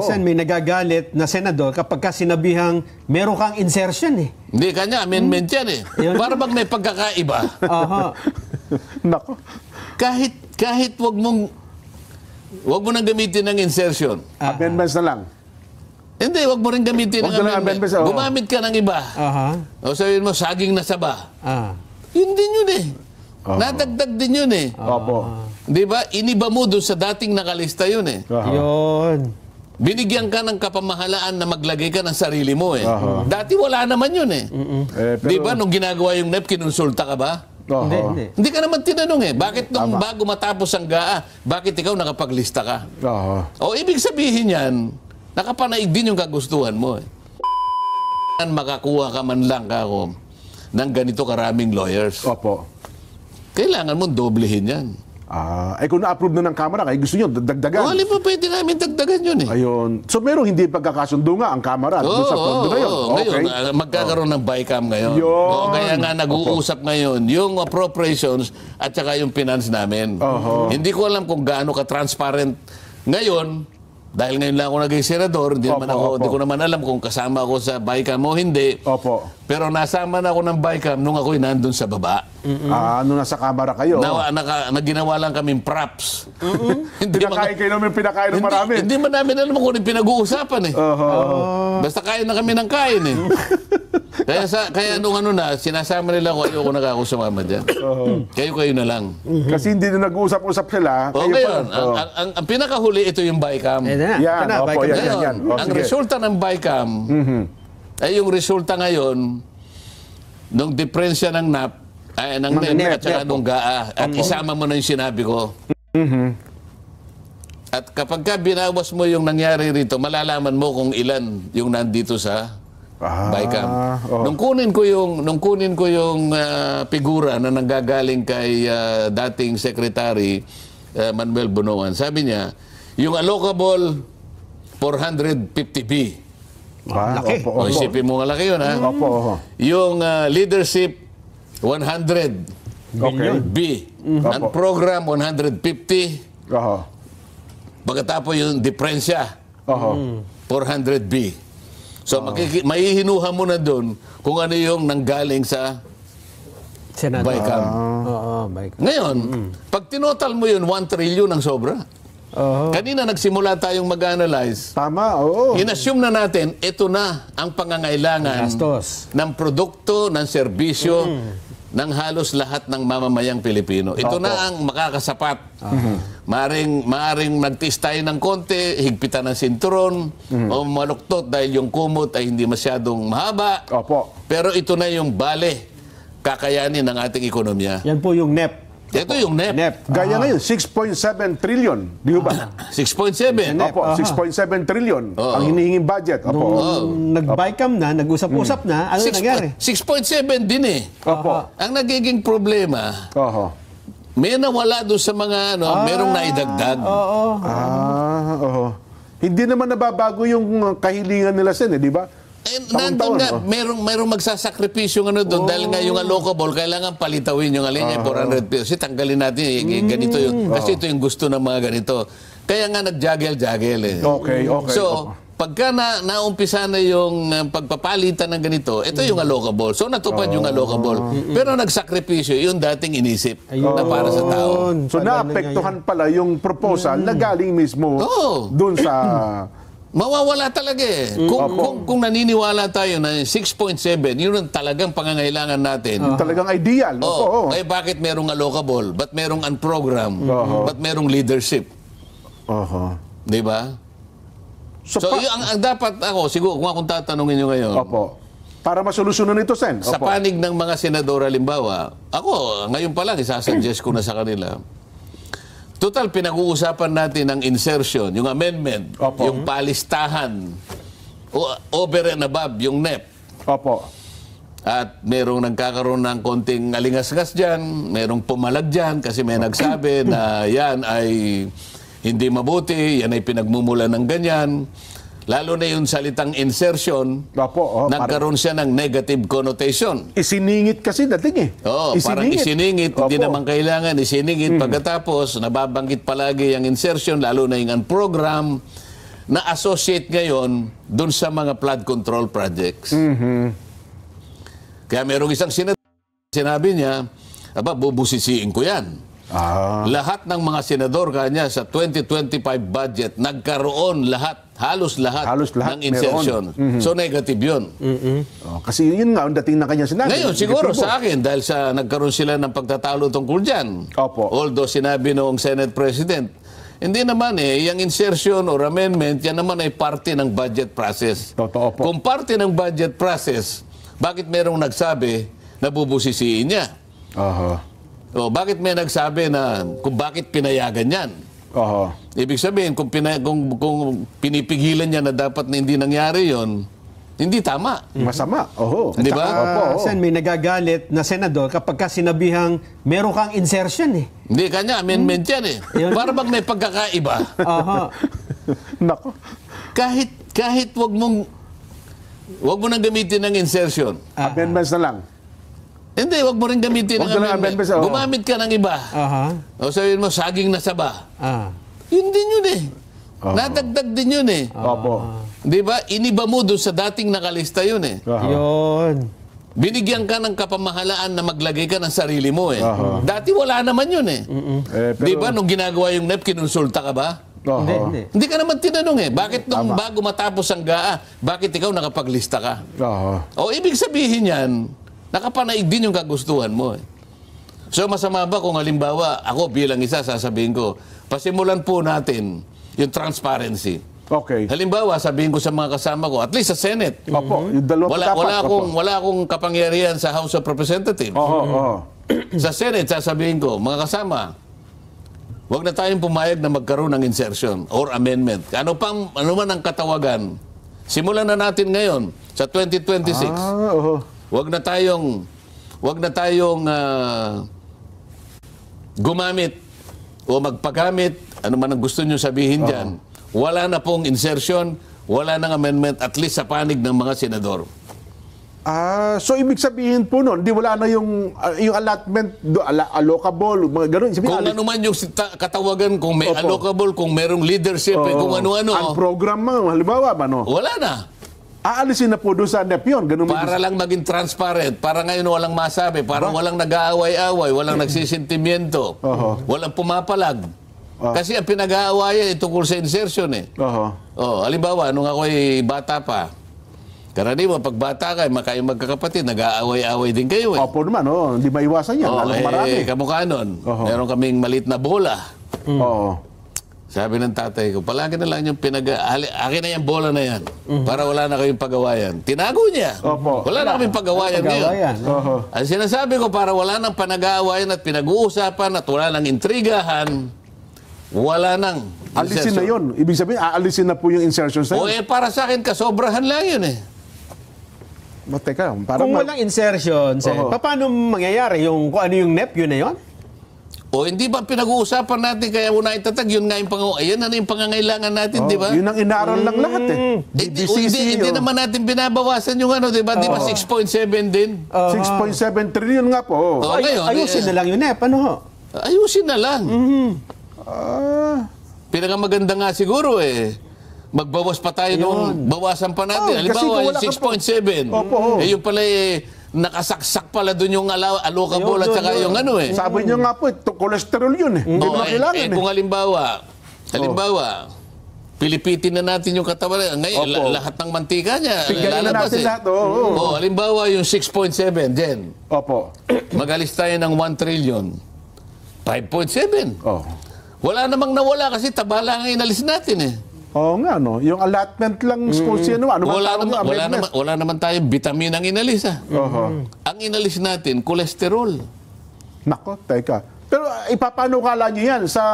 Sen, may nagagalit na senador kapag ka sinabihang meron kang insertion eh. Hindi, kanya amendment yan eh. Para bang may pagkakaiba. Aha. Nako. Kahit wag mo nang gamitin ng insertion. Amendments na lang. Hindi, wag mo rin gamitin ng amendment. Gumamit ka ng iba. Aha. O sabihin mo, saging na saba. Yun din yun eh. Nadagdag din yun eh. Opo. Di ba? Iniba mo doon sa dating nakalista yun eh. Yun. Binigyan ka ng kapamahalaan na maglagay ka ng sarili mo eh. Dati wala naman yun eh. Di ba? Nung ginagawa yung NEP, kinonsulta ka ba? Hindi. Hindi ka naman tinanong eh. Bakit nung bago matapos ang GAA, bakit ikaw nakapaglista ka? O ibig sabihin yan, nakapanaig din yung kagustuhan mo eh. Makakuha ka man lang ako ng ganito karaming lawyers. Opo. Kailangan mo doblehin yan. Kung na-approve na ng Kamara, kaya gusto nyo dagdagan. Wala pa pwede namin dagdagan yun eh. Ayun. So merong hindi pagkakasundo nga ang Kamara doon sa pondo na yun. Ngayon, magkakaroon ng BICAM ngayon. Kaya nga nag-uusap ngayon yung appropriations at saka yung finance namin. Hindi ko alam kung gaano ka-transparent ngayon. Dahil ngayon lang ako naging senador, hindi ko naman alam kung kasama ako sa BICAM o hindi. Pero nasama na ako ng BICAM nung ako'y nandun sa baba. Nung nasa Kamara kayo. Ginawa lang kaming props. Pinakain kayo namin, pinakain ng marami. Hindi man namin alam kung yung pinag-uusapan eh. Basta kain na kami ng kain eh. Kaya nung sinasama nila ko, ayoko na ako sumama dyan. Kayo na lang. Kasi hindi na nag-uusap-usap sila. Ngayon, ang pinakahuli ito yung BICAM. Yan. Ang resulta ng BICAM ay yung resulta ngayon nung diferensya ng NAP, ng NEP at saka nung GAA. At isama mo na yung sinabi ko. At kapag ka binawas mo yung nangyari rito, malalaman mo kung ilan yung nandito sa BICAM. Nung kunin ko yung figura na nanggagaling kay dating Secretary Manuel Bunuan, sabi niya, yung allocable 450B. Laki. Isipin mo nga laki yun, ha? Yung leadership 100 B. Ang program 150. Pagkatapos yung diferensya 400B. So maihinuha mo na doon kung ano yung nanggaling sa BICAM. Ngayon, pag tinotal mo yun, 1 trillion ang sobra. Kanina nagsimula tayong mag-analyze. Tama, In-assume na natin, ito na ang pangangailangan ng produkto, ng serbisyo, ng halos lahat ng mamamayang Pilipino. Ito na ang makakasapat. Maaring nagtiis tayo ng konti, higpitan ng sinturon, o maluktot dahil yung kumot ay hindi masyadong mahaba. Pero ito na yung kakayanin ng ating ekonomiya. Yan po yung NEP. Ito yung NEP. Gaya ngayon, 6.7 trillion. Di ba? 6.7. 6.7 trillion ang hinihinging budget. Nag-BICAM na, nag-usap-usap na, ano nangyari? 6.7 din eh. Ang nagiging problema, may nawala doon sa mga merong naidagdag. Hindi naman nababago yung kahilingan nila Sen, di ba? Nandun nga, merong magsasakripisyo doon dahil nga yung allocable, kailangan palitawin yung alin 400 pesos. Kasi tanggalin natin, ganito yung, kasi ito yung gusto ng mga ganito. Kaya nga nag-juggle eh. So, pagka naumpisa na yung pagpapalitan ng ganito, ito yung allocable. So, natupad yung allocable. Pero nagsakripisyo, yung dating inisip na para sa tao. So, naapektuhan pala yung proposal na galing mismo doon sa... Mawawala talaga eh. Kung naniniwala tayo na 6.7, yun ang talagang pangangailangan natin. Talagang ideal. Eh bakit merong allocable? Ba't merong unprogram? Ba't merong leadership? Di ba? So ang dapat ako, siguro kung akong tatanungin nyo ngayon. Para masolusyonan ito, Sen. Sa panig ng mga senador, halimbawa, ako, ngayon pa lang, isasuggest ko na sa kanila. Total, pinag-uusapan natin ang insertion, yung amendment, yung palistahan, over and above, yung NEP. At merong nagkakaroon ng konting alingas-ngas dyan, merong pumalag dyan kasi may nagsabi na yan ay hindi mabuti, yan ay pinagmumula ng ganyan. Lalo na yung salitang insertion, nagkaroon siya ng negative connotation. Isiningit kasi dating eh. Parang isiningit, hindi naman kailangan isiningit. Pagkatapos, nababanggit palagi yung insertion, lalo na yung program. na associate ngayon dun sa mga flood control projects. Kaya merong isang sinabi niya, aba, bubusisiin ko yan. Lahat ng mga senador kanya sa 2025 budget, nagkaroon halos lahat ng insertion. So negative yun. Kasi yun nga, ang dating na kanya sinabi. Ngayon, siguro sa akin, dahil nagkaroon sila ng pagtatalo tungkol dyan. Although sinabi noong Senate President, hindi naman yung insertion or amendment, yan naman ay parte ng budget process. Totoo po. Kung parte ng budget process, bakit merong nagsabi na bubusisiin niya? O bakit may nagsabi na kung bakit pinayagan yan? Ibig sabihin, kung pinipigilan niya na dapat na hindi nangyari yon, hindi tama. Masama. Di ba? Sen, may nagagalit na senador kapag sinabihang meron kang insertion eh. Hindi, kanya amendment yan eh. Para bang may pagkakaiba. Nako. Kahit wag mo nang gamitin ng insertion. Amendments na lang. Hindi, wag mo rin gamitin ng amendment. Gumamit ka ng iba. O sabihin mo, saging na saba. Yun din yun eh. Nadagdag din yun eh. Di ba? Iniba mo doon sa dating nakalista yun eh. Yun. Binigyan ka ng kapamahalaan na maglagay ka ng sarili mo eh. Dati wala naman yun eh. Di ba? Nung ginagawa yung NEP, kinonsulta ka ba? Hindi ka naman tinanong eh. Bakit nung bago matapos ang GAA, bakit ikaw nakapaglista ka? O ibig sabihin yan, nakapanaig din yung kagustuhan mo eh. So masama ba kung halimbawa, ako bilang isa sasabihin ko, pasimulan po natin yung transparency. Halimbawa, sabihin ko sa mga kasama ko, at least sa Senate, yung wala akong kapangyarihan sa House of Representatives. Sa Senate, sasabihin ko, mga kasama, huwag na tayong pumayag na magkaroon ng insertion or amendment. Ano man ang katawagan, simulan na natin ngayon sa 2026. Huwag na tayong gumamit o magpagamit, ano man ang gusto nyo sabihin dyan. Wala na pong insertion, wala nang amendment, at least sa panig ng mga senador. So ibig sabihin po nun, di wala na yung allotment, allocable, mga ganun. Kung ano man yung katawagan, kung may allocable, kung merong leadership, kung ano-ano. Ang program mo, halimbawa ba, no? Wala na. Aalisin na po doon sa NEP yun. Para lang maging transparent, para ngayon walang masabi, para walang nag-aaway-away, walang nagsisintimiento, walang pumapalag. Kasi ang pinag-aawayan tungkol sa insertion eh. Halimbawa, nung ako'y bata pa, karaniwan, pag bata ka, kayong magkakapatid, nag-aaway-aaway din kayo eh. Opo naman, hindi maiwasan yan. Marami. Kamukha nun, meron kaming maliit na bola. Sabi ng tatay ko, palagi na lang yung akin na yung bola na yan. Para wala na kayong pagawayan. Tinago niya. Wala na kaming pagawayan ngayon. Ang sinasabi ko, para wala nang panag-aawayan at pinag-uusapan at wala nang intrigahan, wala nang alisin na yun. Ibig sabihin, aalisin na po yung insertions na yun. Para sa akin, kasobrahan lang yun eh. Teka, kung walang insertion, paano mangyayari? Kung ano yung NEP, yun na yun? O hindi ba pinag-uusapan natin kaya muna itatag, yun nga yung yung pangangailangan natin, di ba? Yun ang inaaral lang lahat eh. Hindi naman natin binabawasan yung di ba? Di ba 6.7 din? 6.7 trillion nga po. Ayusin na lang yun ano ho? Ayusin na lang. Pinakamaganda nga siguro eh. Magbawas pa tayo nung bawasan pa natin. Halimbawa, yung 6.7. Yung pala nakasaksak pala doon yung allocable at saka yung eh. Sabi niyo nga po, cholesterol yun eh. Hindi mo kailangan eh. Kung halimbawa, pilipitin na natin yung katawan. Ngayon, lahat ng mantika niya, lalabas eh. Halimbawa, yung 6.7, Jen. Mag-alis tayo ng 1 trillion. 5.7. Wala namang nawala kasi taba lang ang inalis natin eh. Nga, no? Yung allotment lang schools yan, wala naman tayong vitamin ang inalis, Ang inalis natin, kolesterol. Nako, teka. Pero ipapanukala nyo yan sa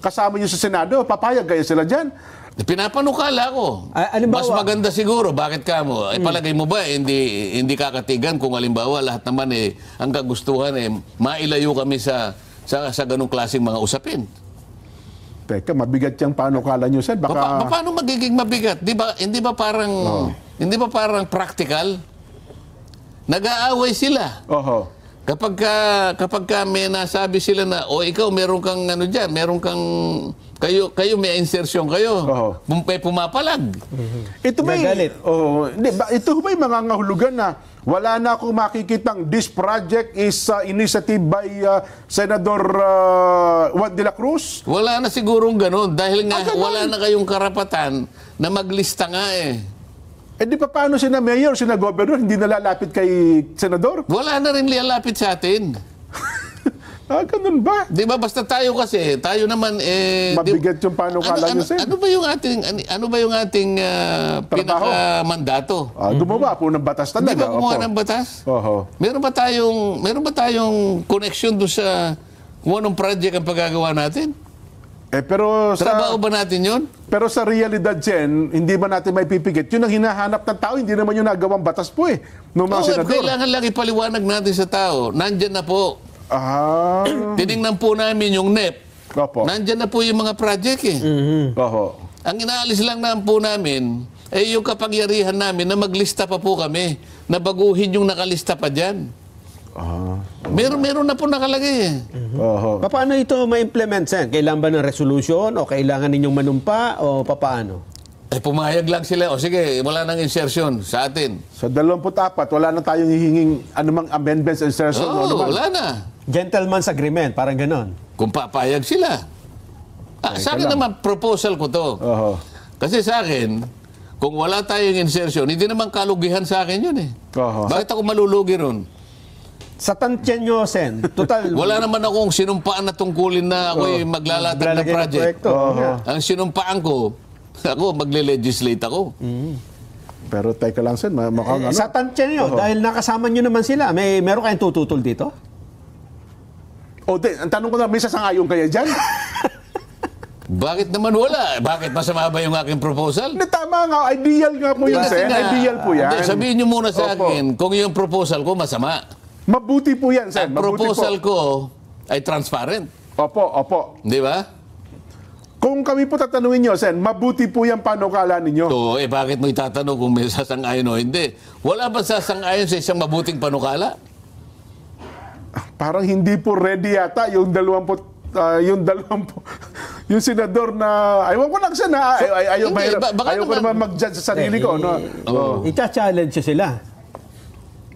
kasama nyo sa Senado? Papayag kayo sila dyan? Pinapanukala ko. Mas maganda siguro. Bakit ka mo? Palagay mo ba, hindi kakatigan kung halimbawa lahat naman ang kagustuhan mailayo kami sa ganung klaseng mga usapin. Teka, mabigat yung panukala nyo, sir. Paano magiging mabigat? Hindi ba parang practical? Nag-aaway sila. Kapag may nasabi sila na, ikaw meron kang meron kang Kayo may insertion kayo. Oo. May pumapalag. Ito may Gagalit. ito may mga ngahulugan na wala na akong makikitang this project is initiative by Senador Juan de la Cruz. Wala na sigurong ganun dahil nga ganun. wala na kayong karapatan na maglista nga eh. Eh di pa paano sina mayor, sina governor hindi nalalapit kay senador? Wala na rin lialapit sa atin. Ganun ba? Di ba basta tayo kasi, tayo naman Mabigat yung panukala niyo, Sen. ano ba yung ating pinaka-mandato? Gumawa po ng batas Di talaga. ba gumawa Opo. ng batas? Oho. Meron ba tayong connection doon sa kung anong project ang paggagawa natin? Pero Trabaho ba natin yun? sa realidad, Sen, hindi ba natin may pipigit? Yun ang hinahanap ng tao, hindi naman yung nagawang batas po eh. Ng mga senador. Kailangan lang ipaliwanag natin sa tao. Nandyan na po. Tiningnan po namin yung NEP. Opo. Nandyan na po yung mga project eh. Oho. Ang inaalis lang na po namin ay yung kapangyarihan namin na maglista pa po kami, na baguhin yung nakalista pa dyan. Meron na po nakalagay eh. Oho. Paano ito ma-implement, Sen? Kailangan ba ng resolution o kailangan ninyong manumpa o paano? Pumayag lang sila. O sige, wala nang insertion sa atin. Sa 24, wala na tayong hihinging anumang amendments and insertion. Oo, wala na. Gentleman's agreement, parang ganon. Kung papayag sila. Sa akin naman, proposal ko to. Oho. Kasi sa akin, kung wala tayong insertion, hindi naman kalugihan sa akin yun eh. Oho. Bakit ako malulugi ron? Sa tantyan nyo, Sen, total... Wala naman akong sinumpaan na tungkulin na ako'y maglalatag ng maglalagay ng project. proyekto. Oho. Ang sinumpaan ko, ako magle-legislate ako. Pero teka lang, Sen, mukhang Sa tantyan nyo, dahil nakasama nyo naman sila, meron kayong tututol dito? ang tanong ko na, may sasangayon kaya dyan? Bakit naman wala? Bakit masama ba yung aking proposal? Tama nga, ideal nga po yun, Kasi Sen. nga, Ideal po yan. Hindi, sabihin nyo muna sa Opo. akin kung yung proposal ko masama. Mabuti po yan, Sen. Ang Mabuti proposal po. ko ay transparent. Opo. Di ba? Kung kami po tatanungin nyo, Sen, mabuti po yan panukala ninyo. So, bakit mo itatanong kung may sasang-ayon o hindi? Wala ba sasang-ayon sa isang mabuting panukala? Parang hindi po ready yata yung 20 yung senador na ayaw ko lang siya na ayaw hindi, baka ko naman- naman mag-judge sa sarili ko, no. Ita-challenge nyo sila.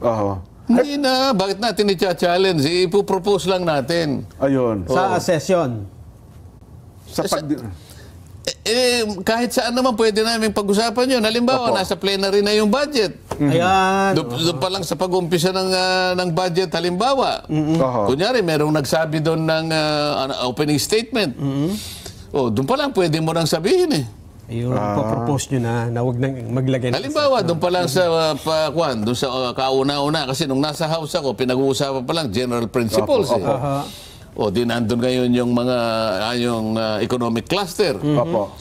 Oho. Hindi na. Bakit natin i-challenge? Ipopropose lang natin. Ayun. Sa session. Kahit saan naman pwede namin pag-usapan yun. Halimbawa, Opo. nasa plenary na yung budget. Ayan. Doon pa lang sa pag-umpisa ng budget, halimbawa. Oho. Kunyari, merong nagsabi doon ng opening statement. Doon pa lang pwede mo nang sabihin eh. Ayun, propose nyo na huwag nang maglagay ng... Halimbawa, doon pa lang sa doon sa kauna-una. Kasi nung nasa house ako, pinag-uusapan pa lang general principles. Opo, eh. opo. Aha. Di nandun ngayon yung mga economic cluster. Opo.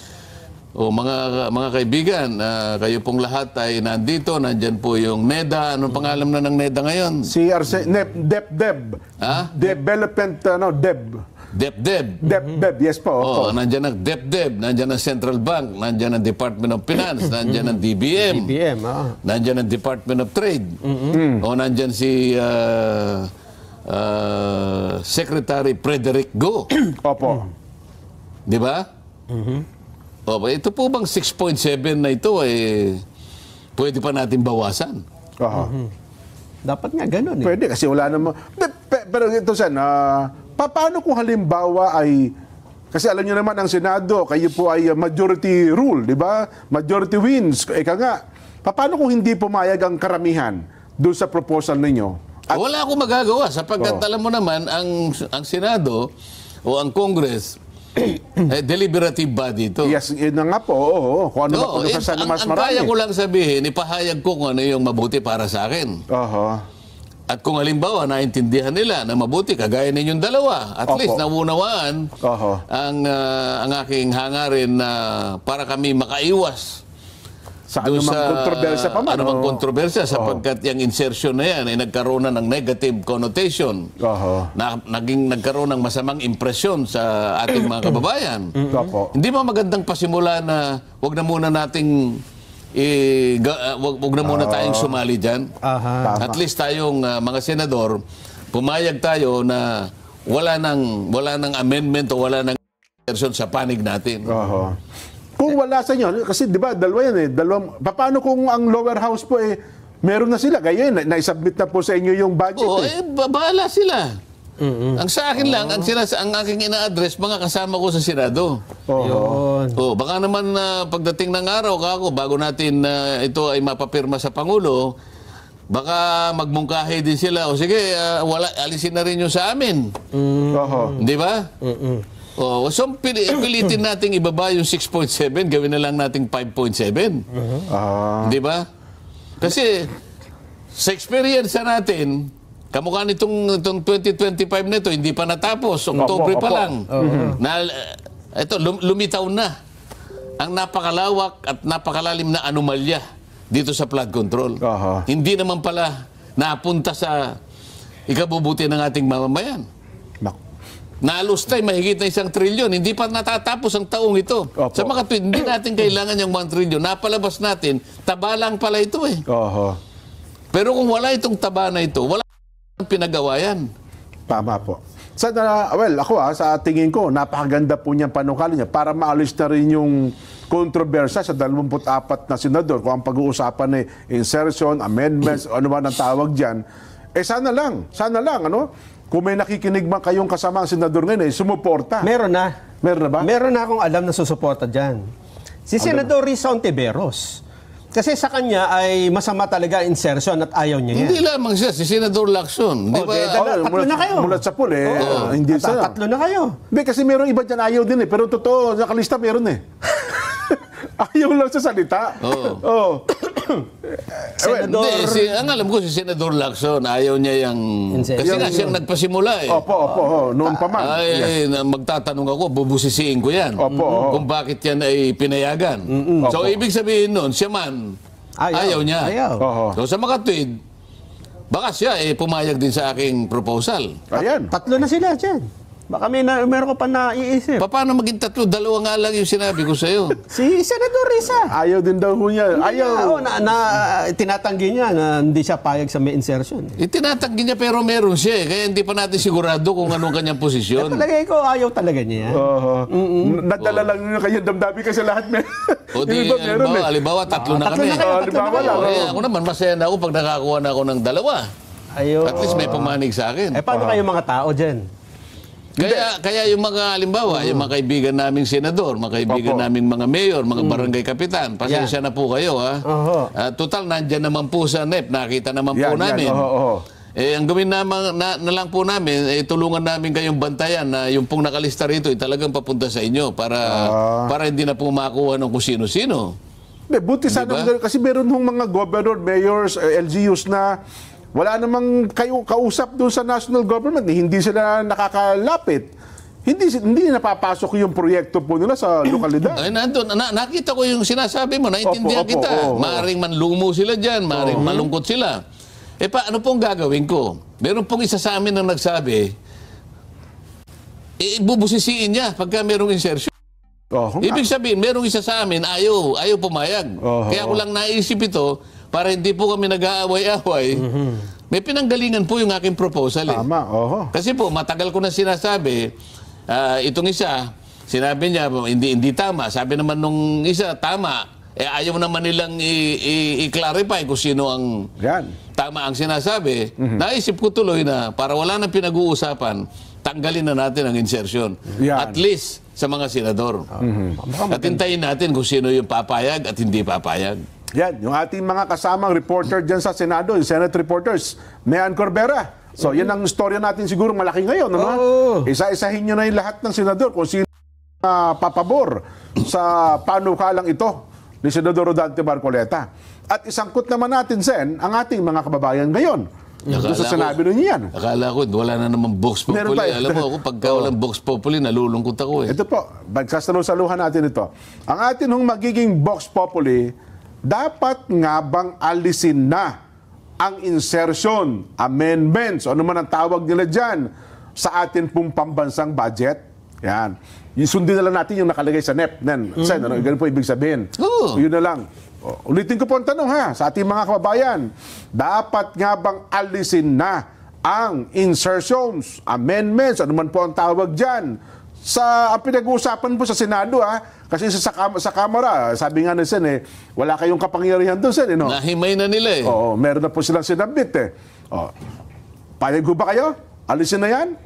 Mga kaibigan, kayo pong lahat ay nandito. Nandyan po yung NEDA. Anong pangalan na ng NEDA ngayon? Si DepDep. Ha? Development, DEB. DepDep. DepDep, yes po. Opo. Nandyan ang DepDep, nandyan ang Central Bank, nandyan ang Department of Finance, nandyan ang DBM, BM, nandyan ang Department of Trade, nandyan si Secretary Frederick Go. Opo. Di ba? Ito po bang 6.7 na ito pwede pa natin bawasan? Oho. Dapat nga ganun eh. Pwede kasi wala namang... Pero ito, Sen, paano kung halimbawa ay... Kasi alam niyo naman ang Senado, kayo po ay majority rule, di ba? Majority wins. Eka nga, paano kung hindi pumayag ang karamihan doon sa proposal ninyo? Wala akong magagawa sapagkat alam mo naman ang Senado o ang Congress deliberative body ito. Yes, yun na nga po. Oo, kung ano ba pag-usasan na mas ang marami. kaya ko lang sabihin, ipahayag ko kung ano yung mabuti para sa akin. Oho. At kung halimbawa, naintindihan nila na mabuti, kagaya ninyong dalawa, at Opo. least nawunawaan Oho. ang aking hangarin na para kami makaiwas Sa doon anumang kontrobersya pa man. anumang oo. kontrobersya sapagkat yung insertion na yan ay nagkaroon na ng negative connotation. Oho. Nagkaroon ng masamang impresyon sa ating mga kababayan. Opo. Hindi ba magandang pasimula na wag na muna nating wag na muna tayong sumali diyan? Aha. Tama. At least tayong mga senador pumayag tayo na wala nang amendment o wala nang insertion sa panig natin. Oho. Kung wala sa inyo, kasi di ba, dalawa yan eh. Paano kung ang lower house po meron na sila? Kaya yun, na-submit na po sa inyo yung budget. Oo, bahala sila. Ang sa akin lang, ang aking ina-address, mga kasama ko sa Senado. Yun. Baka naman pagdating ng araw, kako, bago natin ito ay mapapirma sa Pangulo, baka magmungkahi din sila. O sige, alisin na rin yung sa amin. Oho. Di ba? So pilitin nating ibaba yung 6.7, gawin na lang nating 5.7. Di ba? Kasi sa experience natin, kamukha nitong 2025 nito, hindi pa natapos. Oktubre pa lang. Ito, lumitaw na ang napakalawak at napakalalim na anomalya dito sa flood control. Hindi naman pala napunta sa ikabubuti ng ating mamamayan. Nalustay mahigit na 1 trilyon. Hindi pa natatapos ang taong ito. Sa mga tweet, hindi natin kailangan yung 1 trilyon. Napalabas natin, taba lang pala ito eh. Pero kung wala itong taba na ito, wala pinagawa yan. Tama po. Ako sa tingin ko, napakaganda po niyang panukala niya para maalis na rin yung kontrobersya sa 24 na senador. Kung ang pag-uusapan ay insertion, amendments, ano man ang tawag dyan, sana lang, ano? Kung may nakikinig man kayong kasamang senador ngayon, sumuporta. Meron na. Meron na ba? Meron na akong alam na susuporta dyan. Si Senador Risa Ontiveros. Kasi sa kanya ay masama talaga insertion at ayaw niya yan. Hindi lamang siya, si Senador Lacson. Di ba? Tatlo na kayo. Mulat sa pool hindi siya. Tatlo na kayo. Hindi, kasi meron iba dyan ayaw din pero totoo, nakalista meron ayaw lang sa salita. Senador... ang alam ko si Senador Lacson, ayaw niya kasi nga siyang nagpasimula eh. Opo, noon pa man. Magtatanong ako, bubusisiin ko yan. Kung bakit yan ay pinayagan. So, ibig sabihin nun, siya man, ayaw niya. So, sa mga tweet, baka siya pumayag din sa aking proposal. Ayan. Tatlo na sila dyan. Baka meron ko pa naiisip. Paano maging tatlo? Dalawa nga lang yung sinabi ko sa'yo. Si Senador Risa. Ayaw din daw niya. Ayaw. Tinatanggi niya na hindi siya payag sa may insertion. Tinatanggi niya pero meron siya Kaya hindi pa natin sigurado kung anong kanyang posisyon. Palagay ko, ayaw talaga niya. Nadala lang niya kayo damdabi kasi lahat O di, halimbawa, tatlo na kami. Ako naman, masaya na ako pag nakakuha na ako ng dalawa. At least may pumanig sa akin. Paano kayo mga tao dyan? Kaya yung mga halimbawa, yung mga kaibigan naming senador, mga kaibigan naming mga mayor, mga barangay kapitan, pasensya na po kayo total, nandyan naman po sa NEP, nakita naman po namin. Ang gawin na lang po namin, tulungan namin kayong bantayan na yung pong nakalista rito talagang papunta sa inyo para hindi na po makuha ng kung sino-sino. Buti sana, kasi meron hong mga governor, mayors, LGUs na wala namang kayo kausap doon sa national government. Hindi sila nakakalapit. Hindi napapasok yung proyekto po nila sa lokalidad. Nakita ko yung sinasabi mo, naintindihan kita. Maaring manlumo sila dyan, maaring malungkot sila. Paano pong gagawin ko? Meron pong isa sa amin na nagsabi, bubusisiin niya pagka merong insertion. Ibig sabihin, merong isa sa amin, ayaw pumayag. Kaya ko lang naisip ito, para hindi po kami nag-aaway-away, may pinanggalingan po yung aking proposal. Tama, Kasi po, matagal ko na sinasabi, itong isa, sinabi niya, hindi tama. Sabi naman nung isa, tama. Ayaw naman nilang i-clarify kung sino ang tama ang sinasabi. Naisip ko tuloy na, para wala nang pinag-uusapan, tanggalin na natin ang insertion. At least sa mga senador. At hintayin natin kung sino yung papayag at hindi papayag. Yan, yung ating mga kasamang reporter dyan sa Senado, yung Senate reporters, Mayan Corbera. So, yan ang storya natin siguro malaki ngayon. Isa-isahin nyo na yung lahat ng senador kung sino papabor sa panukalang ito ni Senador Rodante Marcoleta. At isangkot naman natin, Sen, ang ating mga kababayan ngayon. Doon sa sinabi nun yan. Akala ko, wala na naman Vox Populi. Alam mo ako, pagka walang Vox Populi, nalulungkot ako Ito po, magsasalusaluhan natin ito. Ang atin hong magiging Vox Populi, dapat nga bang alisin na ang insertion, amendments, ano man ang tawag nila dyan, sa atin pong pambansang budget? Yan. Sundin na lang natin yung nakalagay sa NEP. Sen, ganun po ibig sabihin. Yun na lang. Ulitin ko po ang tanong sa ating mga kababayan. Dapat nga bang alisin na ang insertions, amendments, ano man po ang tawag dyan, Ang pinag-uusapan po sa Senado, kasi sa Kamara, sabi nga ng Sen, wala kayong kapangyarihan doon, Sen, no? Nahimay na nila eh. Oo, meron na po silang sinabit, Oh. Payag ho ba kayo? Alisin na yan?